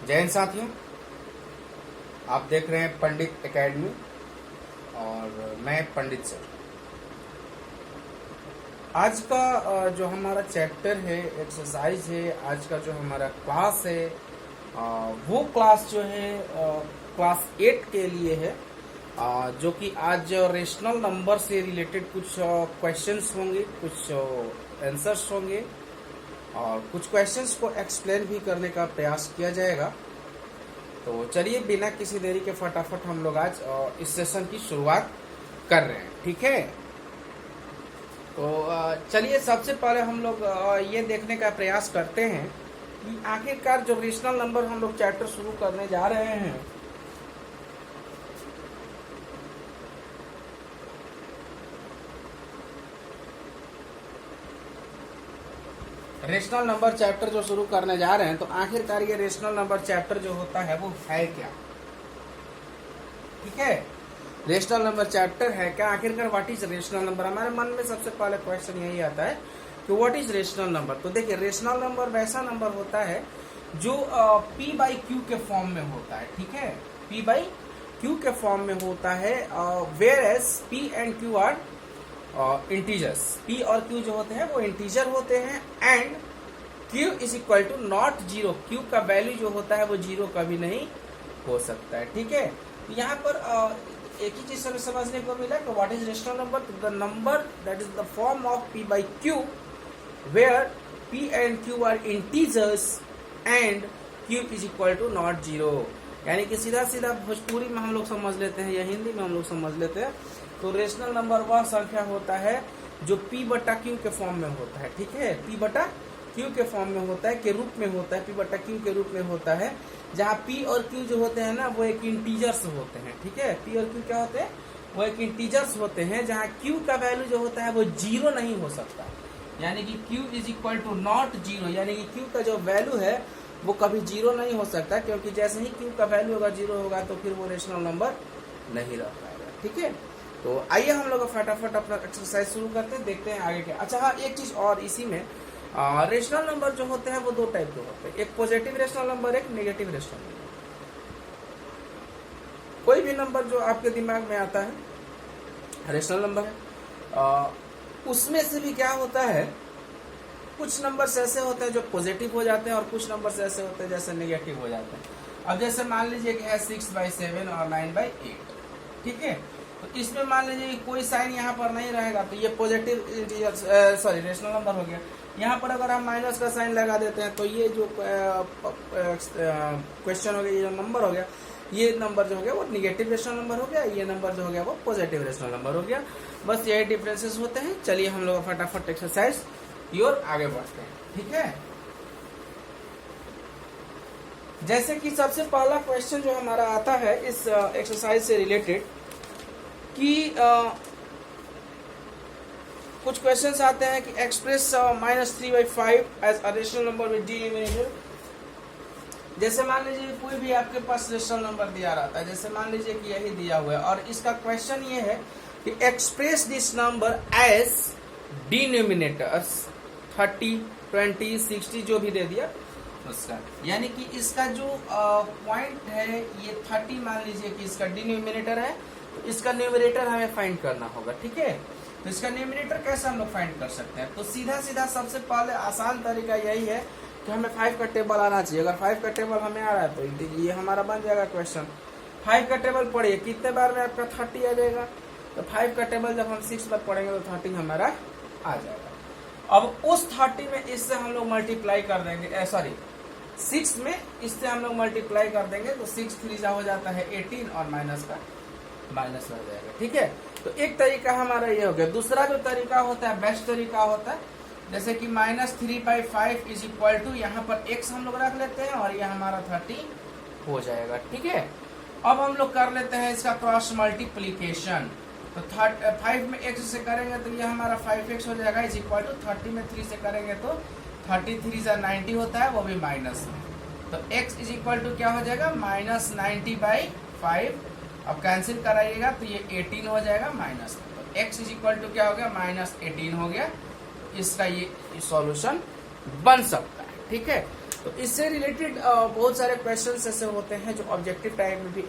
जय हिंद साथियों, आप देख रहे हैं पंडित एकेडमी और मैं पंडित सर। आज का जो हमारा चैप्टर है, एक्सरसाइज है, आज का जो हमारा क्लास है वो क्लास जो है क्लास 8 के लिए है, जो कि आज रेशनल नंबर से रिलेटेड कुछ क्वेश्चंस होंगे, कुछ आंसर्स होंगे और कुछ क्वेश्चंस को एक्सप्लेन भी करने का प्रयास किया जाएगा। तो चलिए बिना किसी देरी के फटाफट हम लोग आज इस सेशन की शुरुआत कर रहे हैं, ठीक है। तो चलिए सबसे पहले हम लोग ये देखने का प्रयास करते हैं कि आखिरकार जो रेशनल नंबर हम लोग चैप्टर शुरू करने जा रहे हैं, रेशनल नंबर चैप्टर जो शुरू करने जा रहे हैं, तो आखिरकार ये रेशनल नंबर चैप्टर जो होता है वो है क्या, ठीक है। रेशनल नंबर चैप्टर है क्या, आखिरकार व्हाट इज रेशनल नंबर। हमारे मन में सबसे पहले क्वेश्चन यही आता है कि व्हाट इज रेशनल नंबर। तो देखिए, रेशनल नंबर वैसा नंबर होता है जो P बाई क्यू के फॉर्म में होता है, ठीक है। P बाई क्यू के फॉर्म में होता है, whereas P and Q are integers. P और Q जो होते हैं वो इंटीजर होते हैं and Q is equal to not zero. Q का वैल्यू जो होता है वो जीरो कभी नहीं हो सकता है, ठीक है। यहाँ पर एक ही चीज समझने को मिला कि what is rational number, the number that is the form of P by Q where P and Q are integers and Q is equal to not zero. यानी कि सीधा सीधा भोजपुरी में हम लोग समझ लेते हैं या हिंदी में हम लोग समझ लेते हैं, तो रेशनल नंबर वह संख्या होता है जो P बटा Q के फॉर्म में होता है, ठीक है। P बटा Q के फॉर्म में होता है, के रूप में होता है, P बटा Q के रूप में होता है, जहाँ P और Q जो होते हैं ना वो एक इंटीजर्स होते हैं, ठीक है। P और Q क्या होते हैं, वो एक इंटीजर्स होते हैं, जहाँ Q का वैल्यू जो होता है वो जीरो नहीं हो सकता। यानी कि Q is equal to not zero, यानी कि Q का जो वैल्यू है वो कभी जीरो नहीं हो सकता, क्योंकि जैसे ही Q का वैल्यू होगा जीरो होगा तो फिर वो रेशनल नंबर नहीं रह पाएगा, ठीक है। तो आइए हम लोग फटाफट अपना एक्सरसाइज शुरू करते हैं, देखते हैं आगे क्या। अच्छा हाँ, एक चीज और इसी में, रेशनल नंबर जो होते हैं वो दो टाइप के होते हैं, एक पॉजिटिव रेशनल नंबर, एक नेगेटिव रेशनल नंबर। कोई भी नंबर जो आपके दिमाग में आता है रेशनल नंबर है, उसमें से भी क्या होता है, कुछ नंबर्स ऐसे होते हैं जो पॉजिटिव हो जाते हैं और कुछ नंबर्स ऐसे होते हैं जैसे नेगेटिव हो जाते हैं। अब जैसे मान लीजिए कि है 6/7 और 9/8, ठीक है। तो इसमें मान लीजिए कोई साइन यहाँ पर नहीं रहेगा तो ये पॉजिटिव रेशनल नंबर हो गया। यहाँ पर अगर हम माइनस का साइन लगा देते हैं तो ये जो क्वेश्चन हो गया, ये जो नंबर हो गया, ये नंबर जो हो गया वो निगेटिव रेशनल नंबर हो गया, ये नंबर जो हो गया वो पॉजिटिव रेशनल नंबर हो गया। बस यही डिफरेंसेस होते हैं। चलिए हम लोग फटाफट एक्सरसाइज की ओर आगे बढ़ते हैं, ठीक है। जैसे कि सबसे पहला क्वेश्चन जो हमारा आता है इस एक्सरसाइज से रिलेटेड कि कुछ क्वेश्चंस आते हैं कि express -3/5 as a rational number with denominator. जैसे मान लीजिए कोई भी आपके पास रेशनल नंबर दिया रहता है, जैसे मान लीजिए कि यही दिया हुआ है और इसका क्वेश्चन ये है कि express this number as denominators 30, 20, 60 जो भी दे दिया उसका। यानी कि इसका जो पॉइंट है ये 30 मान लीजिए कि इसका डिनोमिनेटर है, तो इसका न्यूमरेटर हमें फाइंड करना होगा, ठीक है। तो इसका न्यूमरेटर कैसे हम लोग फाइंड कर सकते हैं, तो सीधा सीधा सबसे पहले आसान तरीका यही है कि हमें 5 का टेबल आना चाहिए। अगर 5 का टेबल हमें आ रहा है तो ये हमारा बन जाएगा क्वेश्चन। 5 का टेबल पढ़िए, कितने बार में आपका 30 आ जाएगा, तो 5 का टेबल जब हम 6 बार पढ़ेंगे तो 30 हमारा आ जाएगा। अब उस 30 में इससे हम लोग मल्टीप्लाई कर देंगे, 6 में इससे हम लोग मल्टीप्लाई कर देंगे तो 6 3 हो जाता है 18 और माइनस का माइनस रह जाएगा, ठीक है। तो एक तरीका हमारा ये हो गया। दूसरा जो तरीका होता है, बेस्ट तरीका होता है, जैसे कि -3/5 इज इक्वल टू, यहाँ पर x हम लोग रख लेते हैं और ये हमारा 30 हो जाएगा, ठीक है। अब हम लोग कर लेते हैं इसका क्रॉस मल्टीप्लीकेशन। तो 5 में x से करेंगे तो ये हमारा 5x हो जाएगा इज इक्वल टू 30 में 3 से करेंगे तो 33 से 90 होता है, वो भी माइनस में। तो x इज इक्वल टू क्या हो जाएगा, -90/5। अब कैंसिल कराइएगा तो ये 18 हो जाएगा माइनस। तो x इज इक्वल टू क्या हो गया, -18 हो गया। इसका ये सॉल्यूशन बन सकता है, ठीक है। तो इससे रिलेटेड बहुत सारे क्वेश्चंस ऐसे होते हैं जो ऑब्जेक्टिव टाइप में भी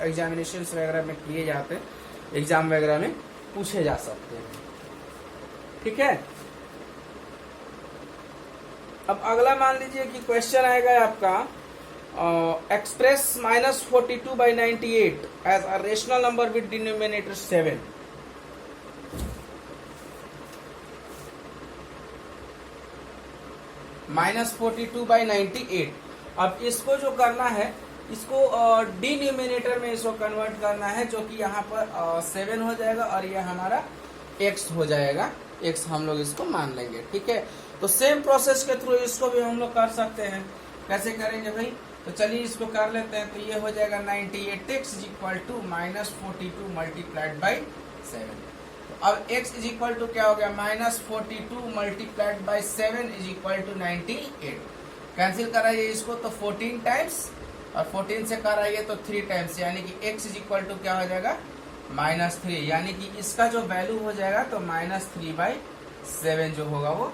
एग्जामिनेशन वगैरह में किए जाते हैं, एग्जाम वगैरह में पूछे जा सकते हैं। ठीक है, अब अगला मान लीजिए कि क्वेश्चन आएगा आपका express -42/98 as a rational number with denominator 7। -42/98। अब इसको जो करना है, इसको डिनोमिनेटर में इसको कन्वर्ट करना है, जो कि यहाँ पर 7 हो जाएगा और ये हमारा x हो जाएगा। x हम लोग इसको मान लेंगे। ठीक है, तो सेम प्रोसेस के थ्रू इसको भी हम लोग कर सकते हैं। कैसे करेंगे भाई? तो चलिए इसको कर लेते हैं। तो ये हो जाएगा 98x = -42 मल्टीप्लाइड बाई 7। अब x इज इक्वल टू क्या हो गया? -42 multiplied by 7 is equal to 98। Cancel कराइए इसको तो 14 टाइम्स, और 14 से कराइए तो 3 टाइम्स, यानी कि x इज इक्वल टू क्या हो जाएगा? -3। यानी कि इसका जो वैल्यू हो जाएगा तो -3/7 जो होगा वो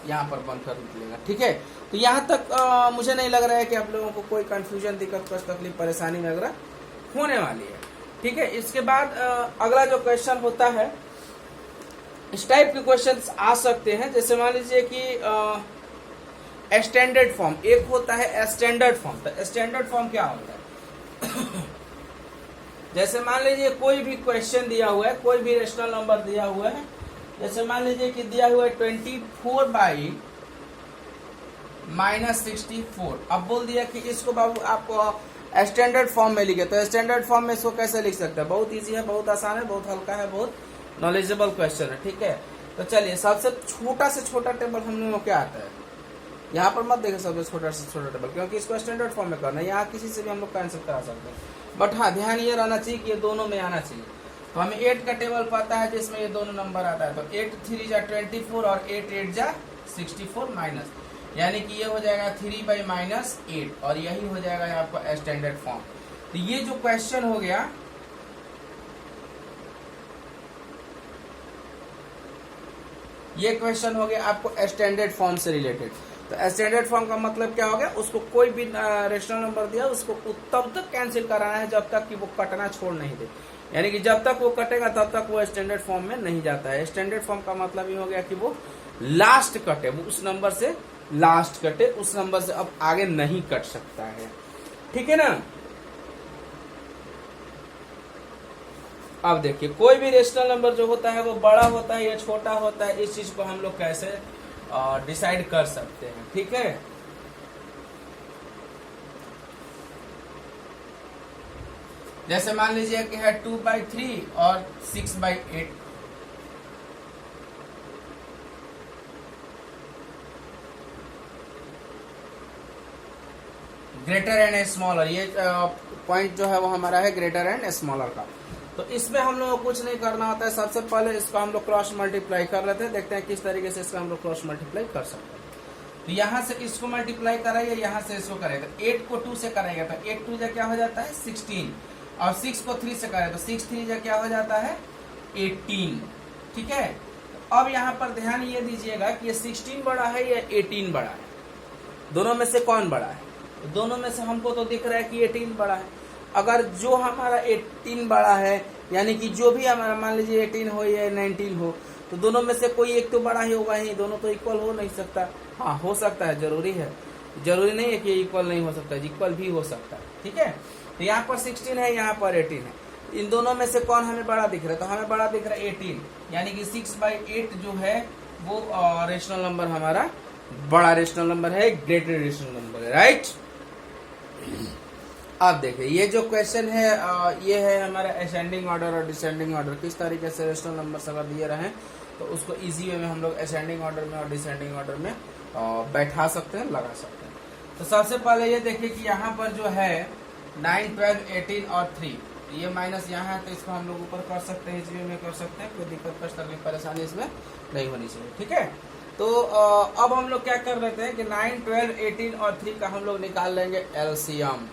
यहाँ पर बनकर निकलेगा। ठीक है, तो यहाँ तक मुझे नहीं लग रहा है कि आप लोगों को कोई कंफ्यूजन, दिक्कत, कष्ट, तकलीफ, परेशानी वगैरह होने वाली है। ठीक है, इसके बाद अगला जो क्वेश्चन होता है, इस टाइप के क्वेश्चंस आ सकते हैं। जैसे मान लीजिए कि स्टैंडर्ड फॉर्म, एक होता है स्टैंडर्ड फॉर्म। तो स्टैंडर्ड फॉर्म क्या होता है? जैसे मान लीजिए कोई भी क्वेश्चन दिया हुआ है, कोई भी रेशनल नंबर दिया हुआ है। जैसे मान लीजिए कि दिया हुआ है 24/-64। अब बोल दिया कि इसको बाबू आप स्टैंडर्ड फॉर्म में लिखे। तो स्टैंडर्ड फॉर्म में इसको कैसे लिख सकते हैं? बहुत इजी है, बहुत आसान है, बहुत हल्का है, बहुत नॉलेजेबल क्वेश्चन है। ठीक है, तो चलिए सबसे छोटा से छोटा टेबल हम लोगों को क्या आता है? यहाँ पर मत देखें सबसे छोटा से छोटा टेबल, क्योंकि इसको स्टैंडर्ड फॉर्म में करना है। यहाँ किसी से भी हम लोग कैंसिल करा सकते हैं, बट हाँ ध्यान ये रहना चाहिए कि ये दोनों में आना चाहिए। तो हमें 8 का टेबल पता है जिसमें ये दोनों नंबर आता है। तो 8 3 जा 24 और 8 8 जा 64 माइनस, यानी कि ये हो जाएगा 3/-8, और यही हो जाएगा आपका स्टैंडर्ड फॉर्म। तो ये जो क्वेश्चन हो गया, ये क्वेश्चन हो गया आपको स्टैंडर्ड फॉर्म से रिलेटेड। तो स्टैंडर्ड फॉर्म का मतलब क्या हो गया? उसको कोई भी रेशनल नंबर दिया, उसको तब तक कैंसिल कराना है जब तक कि वो कटना छोड़ नहीं दे। यानी कि जब तक वो कटेगा तब तक वो स्टैंडर्ड फॉर्म में नहीं जाता है। स्टैंडर्ड फॉर्म का मतलब ये हो गया कि वो लास्ट कटे, वो उस नंबर से लास्ट कटे, उस नंबर से अब आगे नहीं कट सकता है। ठीक है ना? अब देखिए कोई भी रेशनल नंबर जो होता है वो बड़ा होता है या छोटा होता है, इस चीज को हम लोग कैसे डिसाइड कर सकते हैं। ठीक है, जैसे मान लीजिए कि है 2/3 और 6/8। ग्रेटर एंड स्मॉलर, ये पॉइंट जो है वो हमारा है ग्रेटर एंड स्मॉलर का। तो इसमें हम लोग को कुछ नहीं करना होता है। सबसे पहले इसको हम लोग क्रॉस मल्टीप्लाई कर लेते हैं, देखते हैं किस तरीके से इसका हम लोग क्रॉस मल्टीप्लाई कर सकते हैं। तो यहाँ से इसको मल्टीप्लाई कराइए, यहाँ से इसको करेगा। 8 को 2 से कराएगा तो 8 2 जा क्या हो जाता है? 16, और 6 को 3 से करेगा तो 6 3 जा क्या हो जाता है? 18। ठीक है, तो अब यहाँ पर ध्यान ये दीजिएगा कि ये 16 बड़ा है या 18 बड़ा है? दोनों में से कौन बड़ा है? दोनों में से हमको तो दिख रहा है कि 18 बड़ा है। अगर जो हमारा 18 बड़ा है, यानी कि जो भी हमारा मान लीजिए 18 हो या 19 हो, तो दोनों में से कोई एक तो बड़ा ही होगा ही। दोनों तो इक्वल हो नहीं सकता। हाँ हो सकता है, जरूरी है, जरूरी नहीं है कि इक्वल नहीं हो सकता, इक्वल भी हो सकता है। ठीक है, तो यहाँ पर 16 है, यहाँ पर 18 है। इन दोनों में से कौन हमें बड़ा दिख रहा है? तो हमें बड़ा दिख रहा है 18, यानी कि 6/8 जो है वो रेशनल नंबर हमारा बड़ा रेशनल नंबर है, ग्रेटर रेशनल नंबर है। राइट, अब देखिए ये जो क्वेश्चन है ये है हमारा असेंडिंग ऑर्डर और डिसेंडिंग ऑर्डर। किस तरीके से रेशनल नंबर अगर दिए रहे तो उसको इजी वे में हम लोग असेंडिंग ऑर्डर में और डिसेंडिंग ऑर्डर में बैठा सकते हैं, लगा सकते हैं। तो सबसे पहले ये देखिए कि यहाँ पर जो है 9 12 18 और 3, ये माइनस यहाँ है तो इसको हम लोग ऊपर कर सकते हैं, इसी वे में कर सकते हैं, कोई दिक्कत कष्ट तकलीफ परेशानी इसमें नहीं होनी चाहिए। ठीक है, तो अब हम लोग क्या कर लेते हैं कि 9 12 18 और 3 का हम लोग निकाल लेंगे एलसीएम।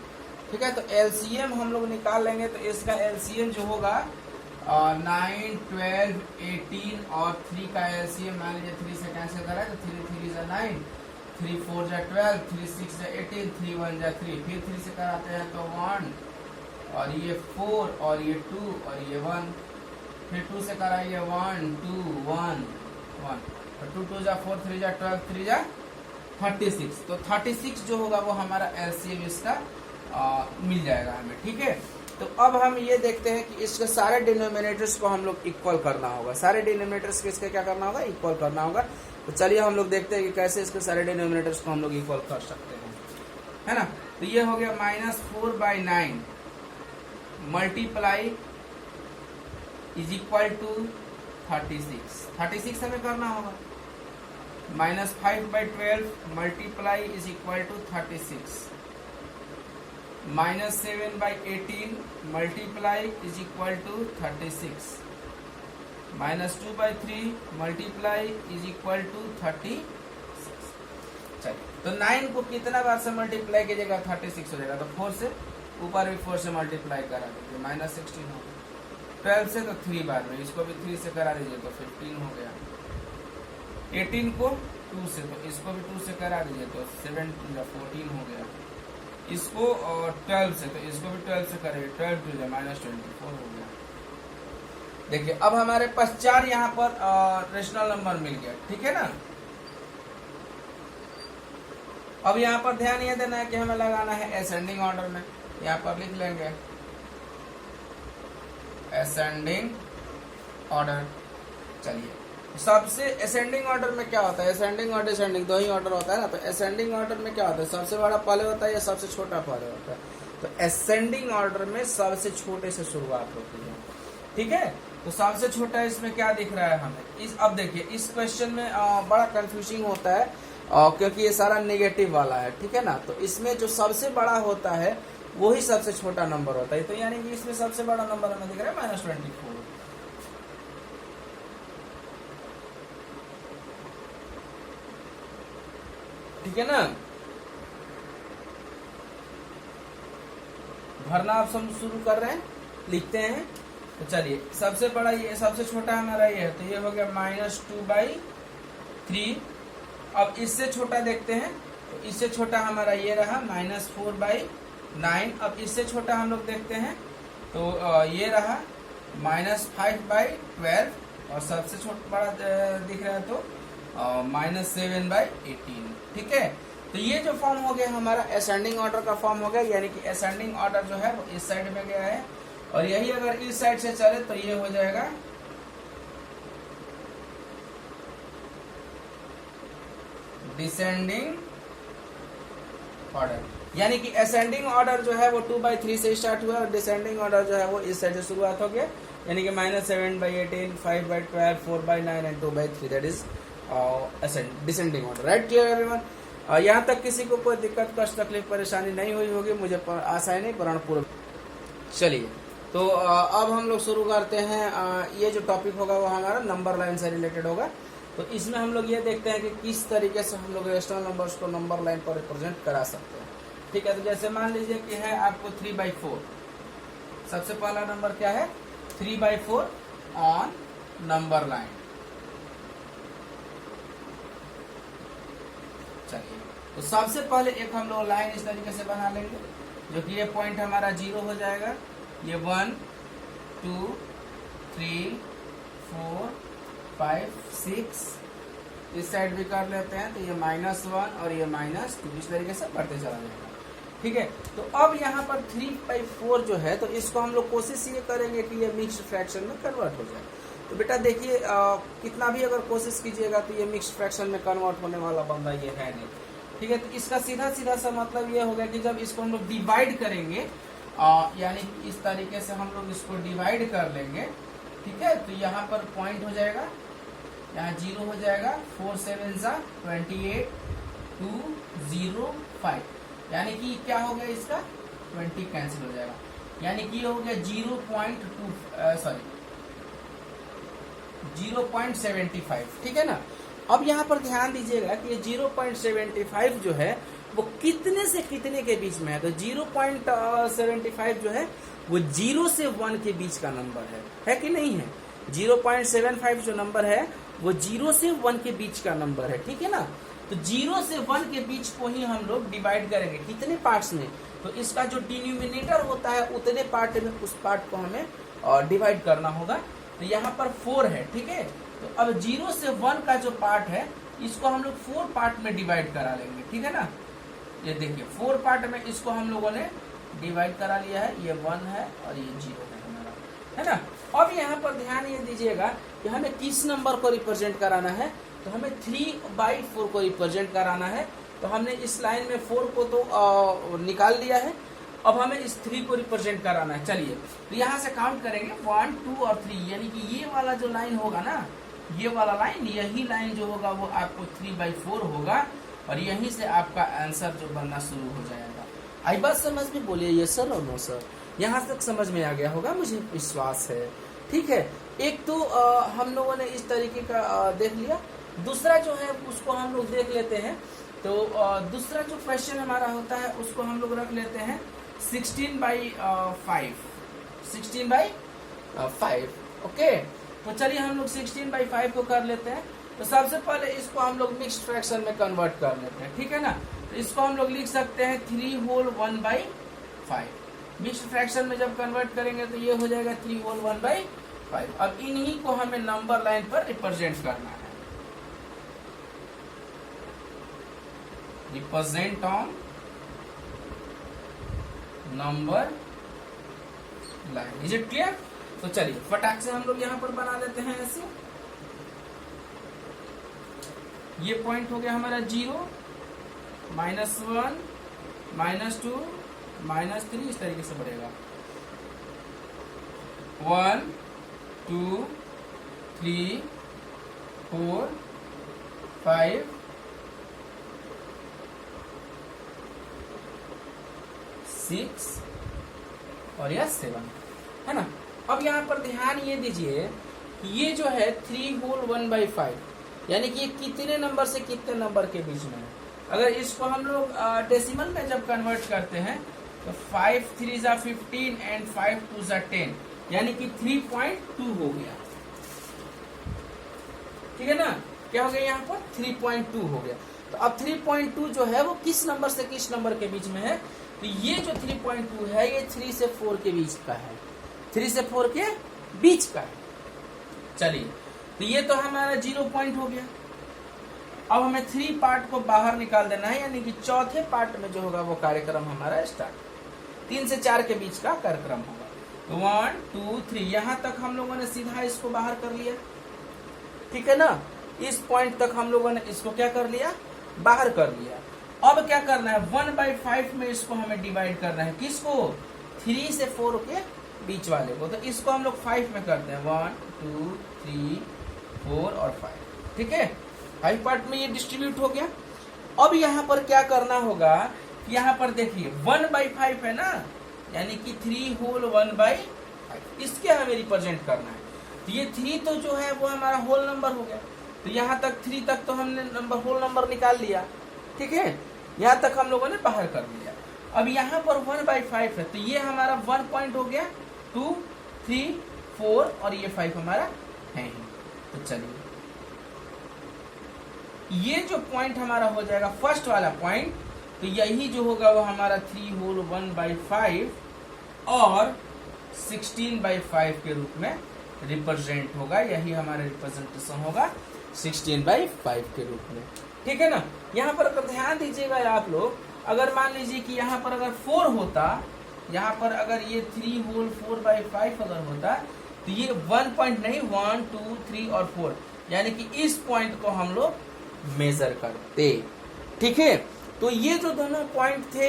ठीक है, तो एलसीएम हम लोग निकाल लेंगे। तो इसका एलसीएम जो होगा 9 12 18 और 3 का एलसीएम मान लीजिए 3 से कैंसिल करा तो 3 3 9, 3 4 जा 12, 3 6 जा 18, 3 1 जा 3, फिर 3 से कराते हैं तो 1 और ये 4 और ये 2 और ये 1, फिर 2 से कराइए 1 2 1 1 और 2 2 जा 4, 3 जा 12, 3 जा 36। तो 36 जो होगा वो हमारा एलसीएम इसका मिल जाएगा हमें। ठीक है, तो अब हम ये देखते हैं कि इसके सारे डिनोमिनेटर्स को हम लोग इक्वल करना होगा। सारे डिनोमिनेटर्स के इसके क्या करना होगा, इक्वल करना होगा। तो चलिए हम लोग देखते हैं कि कैसे इसके सारे डिनोमिनेटर्स को हम लोग इक्वल कर सकते हैं, है ना। तो ये हो गया -4/9 मल्टीप्लाई इज इक्वल टू 36 हमें करना होगा। -5/12 multiply is equal to 36, -7/18 multiply is equal to 36, -2/3 multiply is equal to 36। चलिए, तो 9 को कितना बार से मल्टीप्लाई कीजिएगा, 36 हो जाएगा। तो 4 से ऊपर भी 4 से मल्टीप्लाई करा दीजिए, -16 हो गया। 12 से तो 3 बार में, इसको भी 3 से करा दीजिए तो 15 हो गया। 18 को 2 से, तो इसको भी 2 से करा दीजिए तो 7 या 14 हो गया। इसको 12 से, तो इसको भी 12 से करेंगे, 12 2 -24 हो गया। देखिए अब हमारे पास 4 यहाँ पर रेशनल नंबर मिल गया। ठीक है ना। अब यहाँ पर ध्यान ये देना है कि हमें लगाना है असेंडिंग ऑर्डर में। यहाँ पर लिख लेंगे असेंडिंग ऑर्डर। चलिए, सबसे असेंडिंग ऑर्डर में क्या होता है, असेंडिंग और डिसेंडिंग दो ही ऑर्डर होता है ना। तो असेंडिंग ऑर्डर में क्या होता है, सबसे बड़ा पहले होता है या सबसे छोटा पहले होता है। तो असेंडिंग ऑर्डर में सबसे छोटे से शुरुआत होती है। ठीक है, तो सबसे छोटा इसमें क्या दिख रहा है हमें, अब देखिए इस क्वेश्चन में बड़ा कंफ्यूजिंग होता है क्योंकि ये सारा नेगेटिव वाला है। ठीक है ना। तो इसमें जो सबसे बड़ा होता है वो ही सबसे छोटा नंबर होता है। तो यानी कि इसमें सबसे बड़ा नंबर हमें दिख रहा है -24। ठीक है ना। भरना आप सब शुरू कर रहे हैं, लिखते हैं। तो चलिए, सबसे बड़ा ये, सबसे छोटा हमारा ये है, तो ये हो गया -2/3। अब इससे छोटा देखते हैं, तो इससे छोटा हमारा ये रहा -4/9। अब इससे छोटा हम लोग देखते हैं, तो ये रहा -5/12 और सबसे छोटा बड़ा दिख रहा है तो -7/18। ठीक है, तो ये जो फॉर्म हो गया हमारा असेंडिंग ऑर्डर का फॉर्म हो गया। यानी कि असेंडिंग ऑर्डर जो है वो इस साइड में गया है और यही अगर इस साइड से चले तो ये हो जाएगा डिसेंडिंग ऑर्डर। यानी कि असेंडिंग ऑर्डर जो है वो 2/3 से स्टार्ट हुआ और डिसेंडिंग ऑर्डर जो है वो इस साइड से शुरुआत हो गया। यानी कि -7/18, 5/12, 4/9 and 2/3, that is descending order. Right, clear everyone. यहाँ तक किसी को कोई दिक्कत, कष्ट, तकलीफ, परेशानी नहीं हुई होगी, मुझे आशा ही नहीं, पुराण पूर्व। चलिए, तो अब हम लोग शुरू करते हैं। ये जो टॉपिक होगा वो हमारा नंबर लाइन से रिलेटेड होगा। तो इसमें हम लोग ये देखते हैं कि किस तरीके से हम लोग रेशनल नंबर्स को नंबर लाइन पर रिप्रेजेंट करा सकते हैं। ठीक है, तो जैसे मान लीजिए कि है आपको 3/4। सबसे पहला नंबर क्या है, 3/4 ऑन नंबर लाइन। चलिए, तो सबसे पहले एक हम लोग लाइन इस तरीके से बना लेंगे, जो कि ये पॉइंट हमारा 0 हो जाएगा। ये 1 2 3 4 5 6 इस साइड भी कर लेते हैं, तो ये -1 और ये -2 इस तरीके से बढ़ते चला जाएगा। ठीक है, तो अब यहाँ पर 3/4 जो है, तो इसको हम लोग कोशिश ये करेंगे कि ये मिक्स्ड फ्रैक्शन में कन्वर्ट हो जाए। तो बेटा देखिए, कितना भी अगर कोशिश कीजिएगा तो ये मिक्स्ड फ्रैक्शन में कन्वर्ट होने वाला बंदा ये है नहीं। ठीक है, तो इसका सीधा सीधा सा मतलब ये होगा कि जब इसको हम लोग डिवाइड करेंगे, यानी इस तरीके से हम लोग इसको डिवाइड कर लेंगे। ठीक है, तो यहाँ पर पॉइंट हो जाएगा, यहाँ 0 हो जाएगा, 4 7 28 2 0 5। यानी कि क्या हो गया, इसका 20 कैंसिल हो जाएगा। यानी कि ये हो गया 0.75। ठीक है ना। अब यहाँ पर ध्यान दीजिएगा कि ये 0.75 जो है वो कितने से कितने के बीच में है। तो 0.75 जो है वो 0 से 1 के बीच का नंबर है कि नहीं है। 0.75 जो नंबर है वो 0 से 1 के बीच का नंबर है। ठीक है ना। तो 0 से 1 के बीच को ही हम लोग डिवाइड करेंगे। कितने पार्ट्स में? तो इसका जो डिनोमिनेटर होता है उतने पार्ट में उस पार्ट को हमें डिवाइड करना होगा। तो यहाँ पर 4 है, ठीक है। तो अब 0 से 1 का जो पार्ट है इसको हम लोग 4 पार्ट में डिवाइड करा लेंगे, ठीक है ना। ये देखिए 4 पार्ट में इसको हम लोगों ने डिवाइड करा लिया है। ये 1 है और ये 0 है हमारा, है ना। अब यहाँ पर ध्यान ये दीजिएगा कि हमें किस नंबर को रिप्रेजेंट कराना है। तो हमें 3/4 को रिप्रेजेंट कराना है। तो हमने इस लाइन में 4 को तो निकाल लिया है। अब हमें इस 3 को रिप्रेजेंट कराना है। चलिए तो यहाँ से काउंट करेंगे 1, 2 और 3, यानी कि ये वाला जो लाइन होगा ना, ये वाला लाइन, यही लाइन जो होगा वो आपको 3/4 होगा और यहीं से आपका आंसर जो बनना शुरू हो जाएगा। आई बात समझ में? बोलिए ये सर और नो सर। यहाँ तक समझ में आ गया होगा, मुझे विश्वास है, ठीक है। एक तो हम लोगों ने इस तरीके का देख लिया। दूसरा जो है उसको हम लोग देख लेते हैं। तो दूसरा जो क्वेश्चन हमारा होता है उसको हम लोग रख लेते हैं 16/5। 16/5, ओके। तो चलिए हम लोग 16/5 को कर लेते हैं। तो सबसे पहले इसको हम लोग मिक्स्ड फ्रैक्शन में कन्वर्ट कर लेते हैं, ठीक है ना। तो इसको हम लोग लिख सकते हैं 3 होल 1/5। मिक्स्ड फ्रैक्शन में जब कन्वर्ट करेंगे तो ये हो जाएगा 3 होल 1/5। अब इन्हीं को हमें नंबर लाइन पर रिप्रेजेंट करना है। Represent on number line. Is it clear? तो चलिए फटाक से हम लोग यहाँ पर बना देते हैं ऐसे। ये पॉइंट हो गया हमारा 0, -1, -2, -3, इस तरीके से बढ़ेगा। 1, 2, 3, 4, 5, 6 और यह 7, है ना। अब यहाँ पर ध्यान ये दीजिए कि ये जो है 3 होल 1/5, यानी कि ये कितने नंबर से कितने नंबर के बीच में है। अगर इसको हम लोग डेसिमल में जब कन्वर्ट करते हैं तो 5 3 जा 15 एंड 5 2 जा 10, यानी कि 3.2 हो गया, ठीक है ना। क्या हो गया यहाँ पर? 3.2 हो गया। तो अब 3.2 जो है वो किस नंबर से किस नंबर के बीच में है? तो ये जो 3.2 है ये 3 से 4 के बीच का है। 3 से 4 के बीच का है। चलिए तो ये तो हमारा 0 पॉइंट हो गया। अब हमें 3 पार्ट को बाहर निकाल देना है, यानी कि चौथे पार्ट में जो होगा वो कार्यक्रम हमारा स्टार्ट। 3 से 4 के बीच का कार्यक्रम होगा। तो 1 2 3 यहाँ तक हम लोगों ने सीधा इसको बाहर कर लिया, ठीक है ना। इस पॉइंट तक हम लोगों ने इसको क्या कर लिया? बाहर कर लिया। अब क्या करना है? 1/5 में इसको हमें डिवाइड करना है। किसको? 3 से 4 के बीच वाले को। तो इसको हम लोग 5 में करते हैं। 1 2 3 4 और 5, ठीक है। 5 पार्ट में ये डिस्ट्रीब्यूट हो गया। अब यहाँ पर क्या करना होगा? यहाँ पर देखिए 1/5 है ना, यानी कि 3 होल 1/5, इसके हमें रिप्रेजेंट करना है। तो ये 3 तो जो है वो हमारा होल नंबर हो गया। तो यहाँ तक 3 तक तो हमने होल नंबर निकाल लिया, ठीक है। यहाँ तक हम लोगों ने बाहर कर लिया। अब यहाँ पर 1/5 है, तो ये हमारा 1 पॉइंट हो गया। 2 3 4 और ये 5 हमारा है ही। तो चलिए ये जो पॉइंट हमारा हो जाएगा फर्स्ट वाला पॉइंट, तो यही जो होगा वो हमारा 3 होल 1/5 और 16/5 के रूप में रिप्रेजेंट होगा। यही हमारा रिप्रेजेंटेशन होगा 16/5 के रूप में, ठीक है ना। यहाँ पर अगर ध्यान दीजिएगा आप लोग, अगर मान लीजिए कि यहाँ पर अगर 4 होता, यहाँ पर अगर ये 3 होल 4/5 अगर होता, तो ये 1 पॉइंट नहीं 1 2 3 और 4, यानी कि इस पॉइंट को हम लोग मेजर करते, ठीक है। तो ये जो दोनों पॉइंट थे,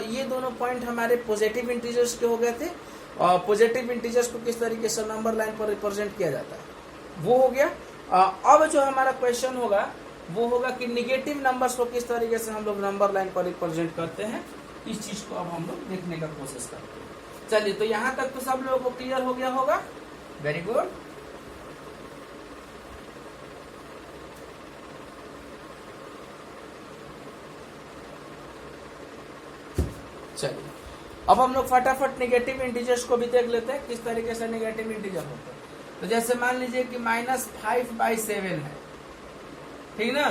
ये दोनों पॉइंट हमारे पॉजिटिव इंटीजर्स के हो गए थे। और पॉजिटिव इंटीजर्स को किस तरीके से नंबर लाइन पर रिप्रेजेंट किया जाता है वो हो गया। अब जो हमारा क्वेश्चन होगा वो होगा कि निगेटिव नंबर्स को किस तरीके से हम लोग नंबर लाइन पर रिप्रेजेंट करते हैं। इस चीज को अब हम लोग देखने का कोशिश करते हैं। चलिए तो यहाँ तक तो सब लोगों को क्लियर हो गया होगा। Very good. चलिए अब हम लोग फटाफट नेगेटिव इंटीजर्स को भी देख लेते हैं किस तरीके से नेगेटिव इंटीजर होते हैं। तो जैसे मान लीजिए कि -5/7 है, ठीक ना।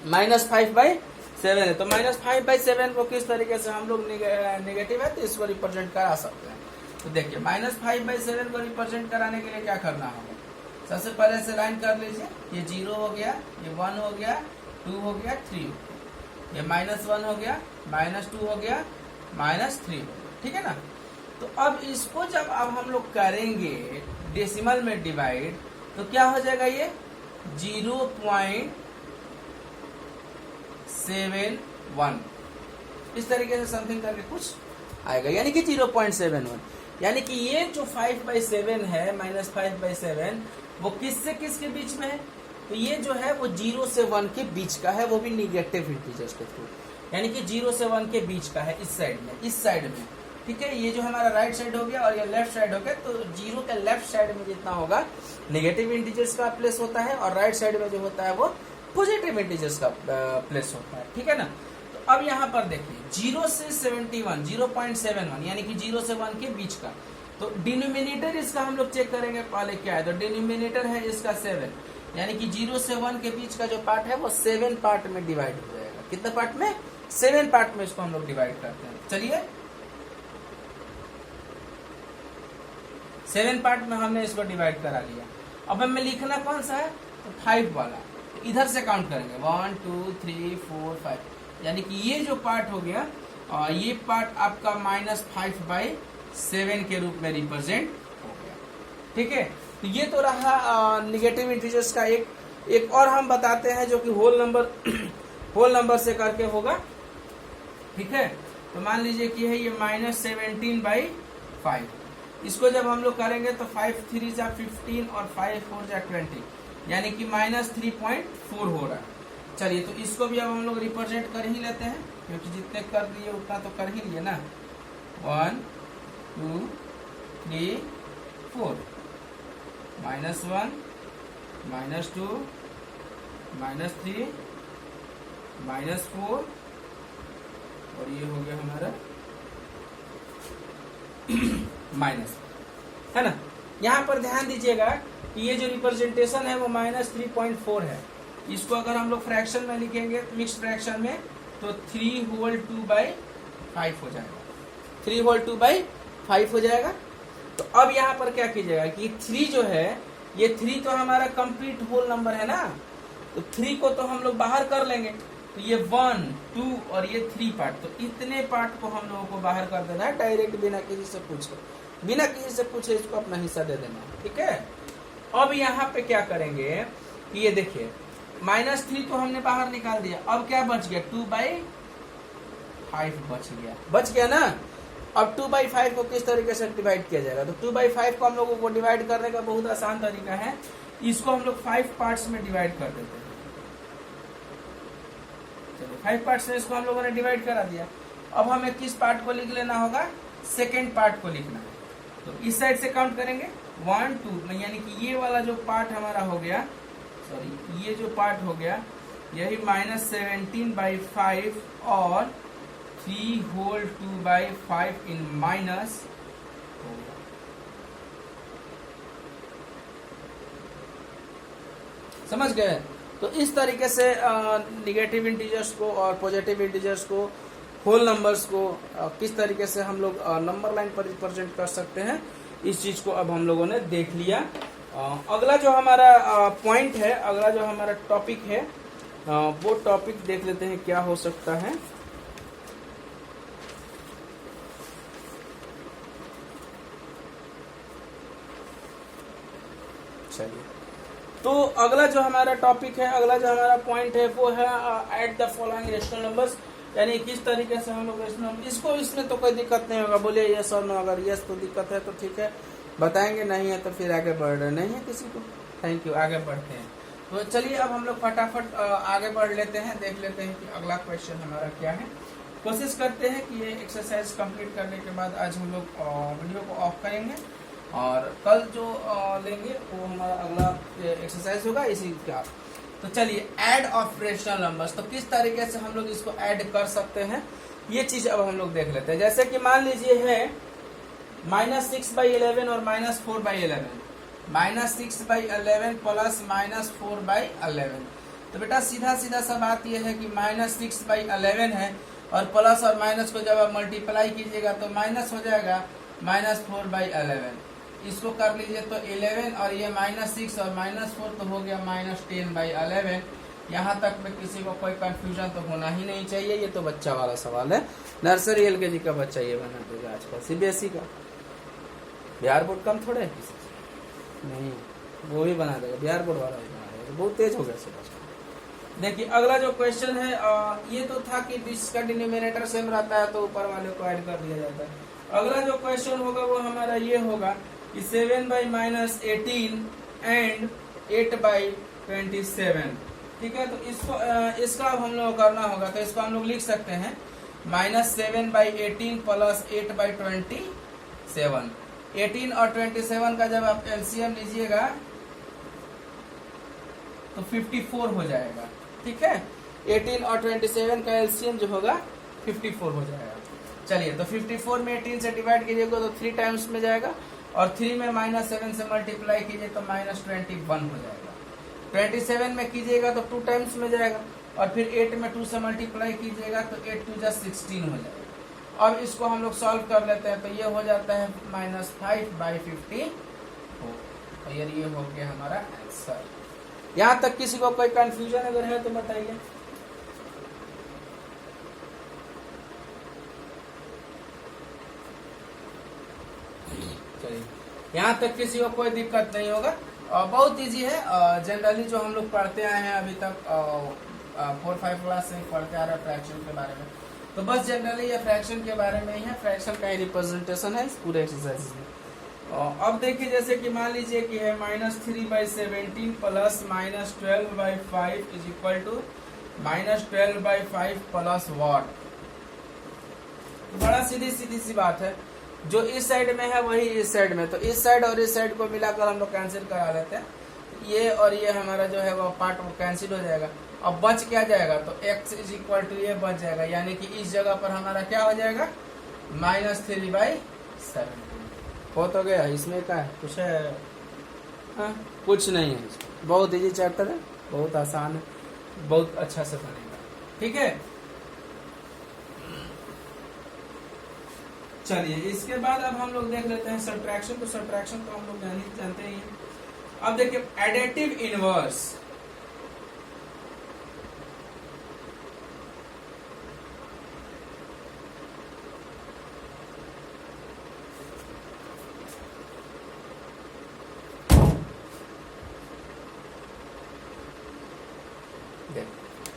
-5/7 है। तो -5/7 को किस तरीके से हम लोग नेगेटिव है तो इसको रिप्रेजेंट करा सकते हैं। तो देखिए -5/7 को रिप्रेजेंट कराने के लिए क्या करना होगा, सबसे पहले से लाइन कर लीजिए, ये 0 हो गया, ये 1 हो गया, 2 हो गया, 3 हो गया, ये -1 हो गया, -2 हो गया, -3 हो गया, ठीक है ना। तो अब इसको जब अब हम लोग करेंगे डेसिमल में डिवाइड तो क्या हो जाएगा, ये 0.71 इस तरीके से समथिंग करके कुछ आएगा, यानी कि 0.71, यानी कि ये जो 5/7 है -5/7 वो किससे किसके बीच में है, तो ये जो है वो 0 से 1 के बीच का है, वो भी निगेटिव इंटीजर्स के थ्रू, यानी कि 0 से 1 के बीच का है, इस साइड में, ठीक है। ये जो हमारा राइट साइड हो गया और ये लेफ्ट साइड हो गया, तो 0 के लेफ्ट साइड में जितना होगा नेगेटिव इंटीजर्स का प्लेस होता है और राइट साइड में जो होता है वो पॉजिटिव इंटीजर्स का प्लेस होता है, ठीक है ना। तो अब यहाँ पर देखिए 0 से 71 0.71 यानी कि 0 से 1 के बीच का, तो डिनोमिनेटर इसका हम लोग चेक करेंगे पहले क्या है, तो डिनोमिनेटर है इसका 7, यानी कि 0 से 1 के बीच का जो पार्ट है वो 7 पार्ट में डिवाइड हो जाएगा। कितने पार्ट में, 7 पार्ट में इसको हम लोग डिवाइड करते हैं। चलिए 7 पार्ट में हमने इसको डिवाइड करा लिया। अब हमें लिखना कौन सा है, तो 5 वाला, तो इधर से काउंट करेंगे 1 2 3 4 5, यानी कि ये जो पार्ट हो गया ये पार्ट आपका -5/7 के रूप में रिप्रेजेंट हो गया, ठीक है। तो ये तो रहा निगेटिव इंटीजर्स का एक और हम बताते हैं जो कि होल नंबर से करके होगा, ठीक है। तो मान लीजिए कि है ये -17/5, इसको जब हम लोग करेंगे तो 5 3 जा 15 और 5 4 जा 20, यानी कि -3.4 हो रहा है। चलिए तो इसको भी अब हम लोग रिप्रेजेंट कर ही लेते हैं, क्योंकि जितने कर दिए उतना तो कर ही लिए ना। 1 2 3 4 -1 -2 -3 -4 और ये हो गया हमारा माइनस, है ना। यहाँ पर ध्यान दीजिएगा कि ये जो रिप्रेजेंटेशन है वो -3.4 है। इसको अगर हम लोग फ्रैक्शन में लिखेंगे मिक्स्ड फ्रैक्शन में तो 3 होल 2/5 हो जाएगा, 3 होल 2/5 हो जाएगा। तो अब यहाँ पर क्या कीजिएगा कि 3 जो है ये 3 तो हमारा कंप्लीट होल नंबर है ना, तो 3 को तो हम लोग बाहर कर लेंगे, तो ये 1 2 और ये 3 पार्ट, तो इतने पार्ट को हम लोगों को बाहर कर देना है डायरेक्ट, बिना किसी से पूछे इसको अपना हिस्सा दे देना है, ठीक है। अब यहाँ पे क्या करेंगे कि ये देखिए -3 तो हमने बाहर निकाल दिया, अब क्या बच गया 2/5 बच गया ना। अब 2/5 को किस तरीके से डिवाइड किया जाएगा, तो 2/5 को हम लोगों को डिवाइड करने का बहुत आसान तरीका है, इसको हम लोग 5 पार्ट्स में डिवाइड कर देते हैं। चलिए 5 पार्ट्स में इसको हम लोगों ने डिवाइड करा दिया। अब हमें किस पार्ट को लिख लेना होगा, सेकेंड पार्ट को लिखना है। तो इस साइड से काउंट करेंगे 1 2, यानी कि ये वाला जो पार्ट हमारा हो गया, सॉरी ये जो पार्ट हो गया यही -17/5 और 3 होल 2/5 इन माइनस हो गया। समझ गए। तो इस तरीके से निगेटिव इंटीजर्स को और पॉजिटिव इंटीजर्स को, होल नंबर्स को किस तरीके से हम लोग नंबर लाइन पर रिप्रेजेंट कर सकते हैं, इस चीज को अब हम लोगों ने देख लिया। अगला जो हमारा पॉइंट है, अगला जो हमारा टॉपिक है वो टॉपिक देख लेते हैं क्या हो सकता है। चलिए तो अगला जो हमारा टॉपिक है, अगला जो हमारा पॉइंट है वो है add the following rational numbers, यानी किस तरीके से हम लोग रेशनल, इसको इसमें तो कोई दिक्कत नहीं होगा, बोलिए यस और नो। अगर यस तो दिक्कत है तो ठीक है बताएंगे, नहीं है तो फिर आगे बढ़ रहे, नहीं है किसी को थैंक यू, आगे बढ़ते हैं। तो चलिए अब हम लोग फटाफट आगे बढ़ लेते हैं, देख लेते हैं कि अगला क्वेश्चन हमारा क्या है। कोशिश करते हैं कि ये एक्सरसाइज कंप्लीट करने के बाद आज हम लोग वीडियो को ऑफ करेंगे और कल जो लेंगे वो हमारा अगला एक्सरसाइज होगा इसी का। तो चलिए ऐड ऑफ रेशनल नंबर्स, तो किस तरीके से हम लोग इसको ऐड कर सकते हैं ये चीज अब हम लोग देख लेते हैं। जैसे कि मान लीजिए है -6/11 और -4/11, -6/11 प्लस -4/11, तो बेटा सीधा सीधा सा बात यह है कि -6/11 है, और प्लस और माइनस को जब आप मल्टीप्लाई कीजिएगा तो माइनस हो जाएगा -4/11। इसको कर लीजिए तो 11 और ये -6 और -4 तो हो गया -10/11। यहाँ तक में किसी को कोई कंफ्यूजन तो होना ही नहीं चाहिए। ये तो बच्चा वाला सवाल है, नर्सरी LKG का बच्चा ये बना देगा आजकल। CBSE का बिहार बोर्ड कम थोड़े है किसी से, नहीं वो भी बना देगा, बिहार बोर्ड वाला भी बना देगा, बहुत तेज हो गया सिलेबस। देखिए अगला जो क्वेश्चन है, ये तो था कि 20 का डिनोमिनेटर सेम रहता है तो ऊपर वाले को ऐड कर दिया जाता है। अगला जो क्वेश्चन होगा वो हमारा ये होगा कि 7/-18 एंड 8/27। ठीक है, तो इसका अब हम लोग करना होगा, तो इसको हम लोग लिख सकते हैं -7/18 प्लस 8/27। 18 और 27 का जब आप LCM लीजिएगा तो 54 हो जाएगा। ठीक है, 18 और 27 का LCM जो होगा 54 हो जाएगा। चलिए, तो 54 में 18 से डिवाइड कीजिएगा तो 3 टाइम्स में जाएगा, और 3 में -7 से मल्टीप्लाई कीजिए तो -21 हो जाएगा। 27 में कीजिएगा तो 2 टाइम्स में जाएगा, और फिर 8 में 2 से मल्टीप्लाई कीजिएगा तो 8 2 जा 16 हो जाएगा। अब इसको हम लोग सॉल्व कर लेते हैं, तो ये हो जाता है -5/54, और ये हो गया हमारा आंसर। यहाँ तक किसी को कोई कंफ्यूजन अगर है तो बताइए। चलिए, यहाँ तक किसी को कोई दिक्कत नहीं होगा, बहुत इजी है। जनरली जो हम लोग पढ़ते आए हैं अभी तक 4-5 क्लास से पढ़ते आ रहे हैं फ्रैक्शन के बारे में, तो बस जनरली ये फ्रैक्शन के बारे में ही है, फ्रैक्शन का ही रिप्रेजेंटेशन है इस पूरे एक्सरसाइज में। अब देखिए, जैसे कि मान लीजिए कि है -3/17 plus -12/5 is equal to -12/5 plus what. बड़ा सीधी सी बात है, जो इस साइड में है वही इस साइड में, तो इस साइड और इस साइड को मिलाकर हम लोग कैंसिल करा लेते हैं। ये और ये हमारा जो है वो पार्ट वो कैंसिल हो जाएगा। अब बच क्या जाएगा, तो x इज इक्वल टू ये बच जाएगा, यानी कि इस जगह पर हमारा क्या हो जाएगा -3/17 हो तो गया। इसमें क्या है, कुछ है? हाँ, कुछ नहीं है, बहुत इजी चैप्टर है, बहुत आसान है, बहुत अच्छा से बनेगा। ठीक है, चलिए इसके बाद अब हम लोग देख लेते हैं सब्ट्रैक्शन। तो सब्ट्रैक्शन तो हम लोग जानते ही हैं। अब देखिए एडिटिव इनवर्स।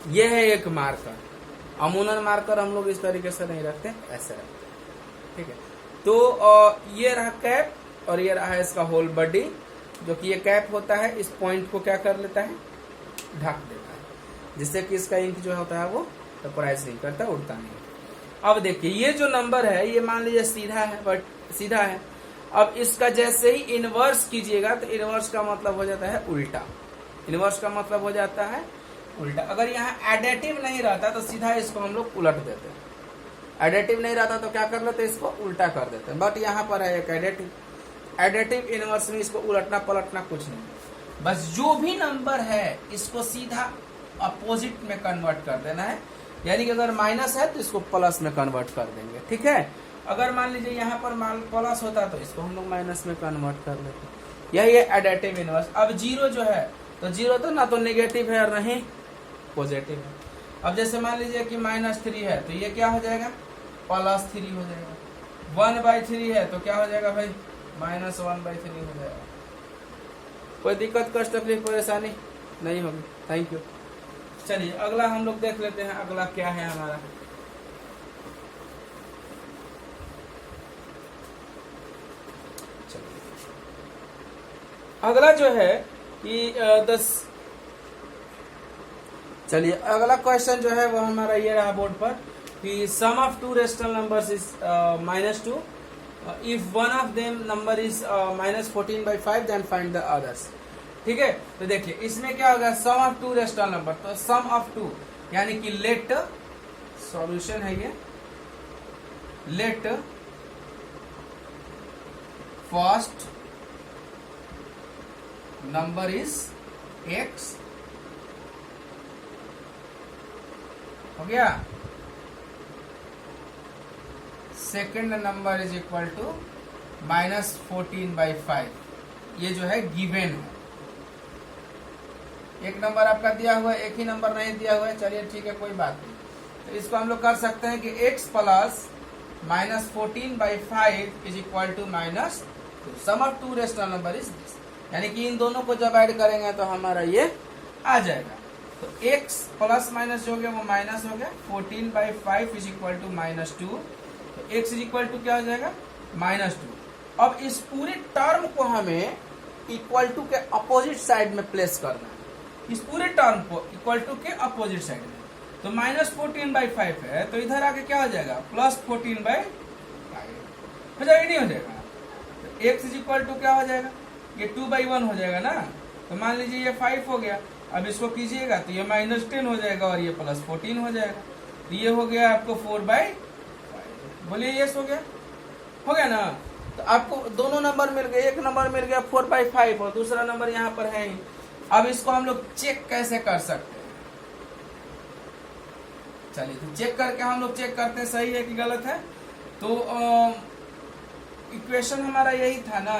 ये है एक मार्कर, अमूनन मार्कर हम लोग इस तरीके से नहीं रखते, ऐसे रखते। ठीक है, तो ये रहा कैप और ये रहा इसका होल बॉडी। जो कि ये कैप होता है, इस पॉइंट को क्या कर लेता है, ढक देता है, जिससे कि इसका इंक जो होता है वो वेपोराइज नहीं करता, उड़ता नहीं। अब देखिए ये जो नंबर है ये मान लीजिए सीधा है, बट सीधा है। अब इसका जैसे ही इनवर्स कीजिएगा तो इनवर्स का मतलब हो जाता है उल्टा। इनवर्स का मतलब हो जाता है उल्टा। अगर यहाँ एडेटिव नहीं रहता तो सीधा इसको हम लोग उलट देते हैं, एडेटिव नहीं रहता तो क्या कर लेते हैं, इसको उल्टा कर देते हैं। बट यहाँ पर है एक एडेटिव। एडेटिव इनवर्स में इसको उलटना पलटना कुछ नहीं, बस जो भी नंबर है इसको सीधा अपोजिट में कन्वर्ट कर देना है। यानी कि अगर माइनस है तो इसको प्लस में कन्वर्ट कर देंगे। ठीक है, अगर मान लीजिए यहाँ पर प्लस होता तो इसको हम लोग माइनस में कन्वर्ट कर लेते। यही है एडेटिव इनवर्स। अब जीरो जो है, तो जीरो तो ना तो नेगेटिव है और ना ही पॉजिटिव है। अब जैसे मान लीजिए कि -3 है तो ये क्या हो जाएगा, +3 हो जाएगा। 1/3 है तो क्या हो जाएगा भाई, -1/3 हो जाएगा। कोई दिक्कत, कष्ट, तकलीफ, परेशानी नहीं होगी। Thank you. चलिए अगला हम लोग देख लेते हैं, अगला क्या है हमारा। अगला जो है कि चलिए अगला क्वेश्चन जो है वो हमारा ये रहा बोर्ड पर कि sum of two rational numbers is -2 if one of them number is -14/5 then find the others. ठीक है, तो देखिए इसमें क्या होगा, sum of two rational number, तो सम ऑफ टू यानी कि लेट, सॉल्यूशन है ये, let first number is x हो गया। Second number is equal to -14/5, ये जो है गिवन है। एक नंबर आपका दिया हुआ है, एक ही नंबर नहीं दिया हुआ है, चलिए ठीक है, कोई बात नहीं। तो इसको हम लोग कर सकते हैं कि x plus -14/5 is equal to -2, sum of two rational number is this, यानी कि इन दोनों को जब ऐड करेंगे तो हमारा ये आ जाएगा। तो x प्लस माइनस जो हो गया वो माइनस हो गया, 14/5 इज इक्वल टू -2, तो x इज इक्वल टू क्या हो जाएगा -2। अब इस पूरे टर्म को हमें इक्वल टू के अपोजिट साइड में प्लेस करना है, इस पूरे टर्म को इक्वल टू के अपोजिट साइड में। तो -14/5 है, तो इधर आके क्या हो जाएगा +14/5 हो जाएगा, नहीं हो जाएगा। तो x इज इक्वल टू क्या हो जाएगा, ये 2/1 हो जाएगा ना। तो मान लीजिए ये 5 हो गया, अब इसको कीजिएगा तो ये -10 हो जाएगा और ये +14 हो जाएगा। तो ये हो गया आपको 4/5, बोलिए यस हो गया ना। तो आपको दोनों नंबर मिल गए, एक नंबर मिल गया 4/5 और दूसरा नंबर यहाँ पर है ही। अब इसको हम लोग चेक कैसे कर सकते हैं, चलिए तो चेक करके हम लोग चेक करते हैं सही है कि गलत है। तो इक्वेशन हमारा यही था ना,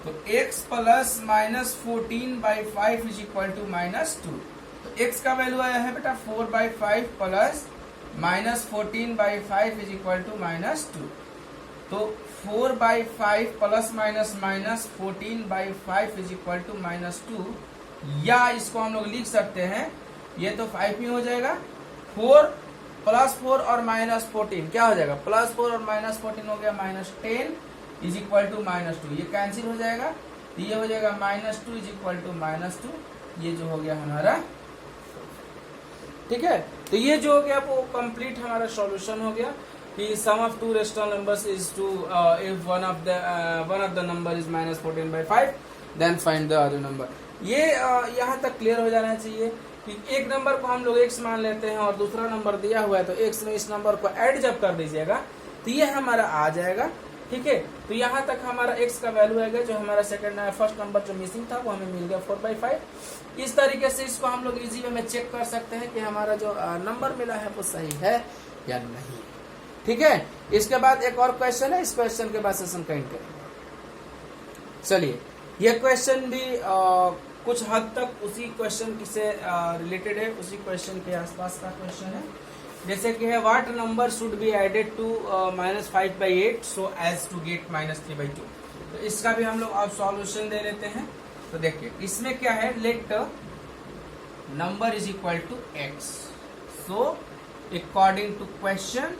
तो x plus -14/5 is equal to -2। तो x का वैल्यू आया है बेटा 4/5 प्लस -14/5 इज इक्वल टू -2। तो 4/5 प्लस -14/5 इज इक्वल टू -2, या इसको हम लोग लिख सकते हैं, ये तो 5 ही हो जाएगा, 4 + 4 और -14 क्या हो जाएगा, +4 और -14 हो गया -10 इज इक्वल टू -2, ये कैंसिल हो जाएगा, तो ये हो जाएगा -2 इज इक्वल टू -2, ये जो हो गया हमारा, ठीक है। तो ये जो हो गया वो कंप्लीट हमारा सॉल्यूशन हो गया कि sum of two rational numbers is two if one of the number is -14/5 then find the other number. ये यहाँ तक क्लियर हो जाना चाहिए कि एक नंबर को हम लोग x मान लेते हैं और दूसरा नंबर दिया हुआ है, तो x में इस नंबर को ऐड जब कर दीजिएगा तो ये हमारा आ जाएगा, ठीक है। तो यहाँ तक हमारा x का वैल्यू आएगा, जो हमारा फर्स्ट नंबर जो मिसिंग था वो हमें मिल गया 4/5। इस तरीके से इसको हम लोग इजी वे में चेक कर सकते हैं कि हमारा जो नंबर मिला है वो सही है या नहीं, ठीक है। इसके बाद एक और क्वेश्चन है, इस क्वेश्चन के बाद सेशन का एंड करेंगे। चलिए, ये क्वेश्चन भी कुछ हद तक उसी क्वेश्चन से रिलेटेड है, उसी क्वेश्चन के आसपास का क्वेश्चन है। जैसे कि है what number should be added to -5/8 so as to get -3/2। तो इसका भी हम लोग अब सॉल्यूशन दे लेते हैं। तो देखिए इसमें क्या है, let number is equal to x, so according to question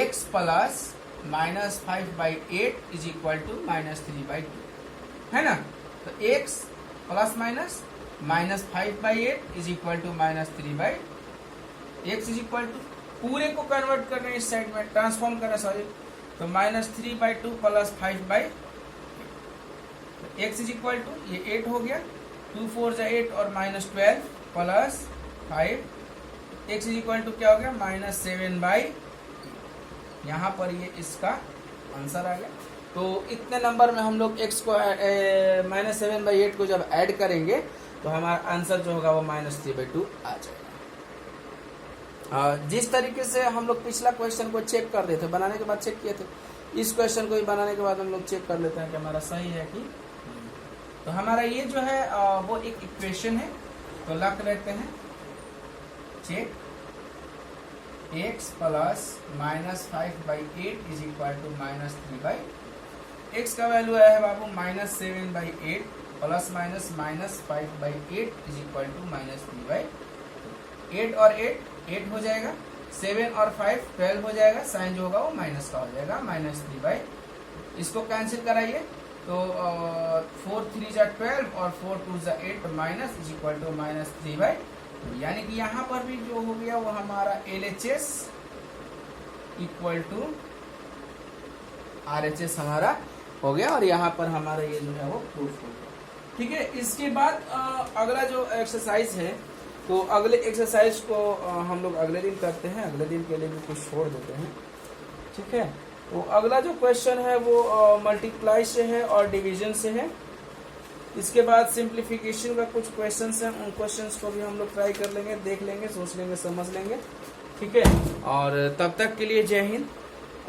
x plus -5/8 is equal to -3/2, है ना। तो x plus -5/8 is equal to -3/2, x is equal to पूरे को कन्वर्ट करना है इस साइड में, ट्रांसफॉर्म करना, सॉरी, तो -3/2 plus 5/8, x is equal to ये 8 हो गया, 2 4 जा 8 और -12 plus 5, x is equal to क्या हो गया -7/8। यहाँ पर ये इसका आंसर आ गया। तो इतने नंबर में हम लोग x को -7/8 को जब ऐड करेंगे तो हमारा आंसर जो होगा वो -3/2 आ जाएगा। जिस तरीके से हम लोग पिछला क्वेश्चन को चेक कर रहे थे, बनाने के बाद चेक किए थे, इस क्वेश्चन को भी बनाने के बाद हम लोग चेक कर लेते हैं कि हमारा सही है कि। तो हमारा ये जो है वो एक इक्वेशन है, तो लिख लेते हैं check x plus -5/8 is equal to -3/2। x का वैल्यू आया है बाबू -7/8 प्लस -5/8 इज इक्वल टू -3/2। 8 और 8 हो जाएगा, 7 और 5 12 हो जाएगा, साइन जो होगा वो माइनस का हो जाएगा, -3/2। इसको कैंसिल कराइए तो 4 3 जा 12 और 4 2 जा 8 माइनस इज इक्वल टू -3/2। यानी कि यहाँ पर भी जो हो गया वो हमारा LHS इक्वल टू RHS हमारा हो गया, और यहाँ पर हमारा ये जो है वो प्रूफ हो गया, ठीक है। इसके बाद अगला जो एक्सरसाइज है, तो अगले एक्सरसाइज को हम लोग अगले दिन करते हैं, अगले दिन के लिए भी कुछ छोड़ देते हैं, ठीक है। तो अगला जो क्वेश्चन है वो मल्टीप्लाई से है और डिवीजन से है। इसके बाद सिंप्लीफिकेशन का कुछ क्वेश्चंस हैं, उन क्वेश्चंस को भी हम लोग ट्राई कर लेंगे, देख लेंगे, सोच लेंगे, समझ लेंगे, ठीक है। और तब तक के लिए जय हिंद।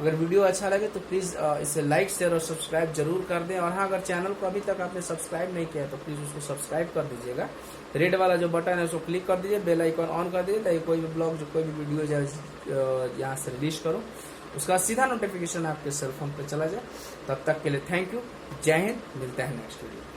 अगर वीडियो अच्छा लगे तो प्लीज़ इसे लाइक, शेयर और सब्सक्राइब जरूर कर दें। और हाँ, अगर चैनल को अभी तक आपने सब्सक्राइब नहीं किया तो प्लीज़ उसको सब्सक्राइब कर दीजिएगा। रेड वाला जो बटन है उसको क्लिक कर दीजिए, बेल आइकन ऑन कर दीजिए, ताकि कोई भी ब्लॉग, जो कोई भी वीडियो यहाँ से रिलीज करो उसका सीधा नोटिफिकेशन आपके सेल फोन पर चला जाए। तब तक के लिए थैंक यू, जय हिंद, मिलते हैं नेक्स्ट वीडियो।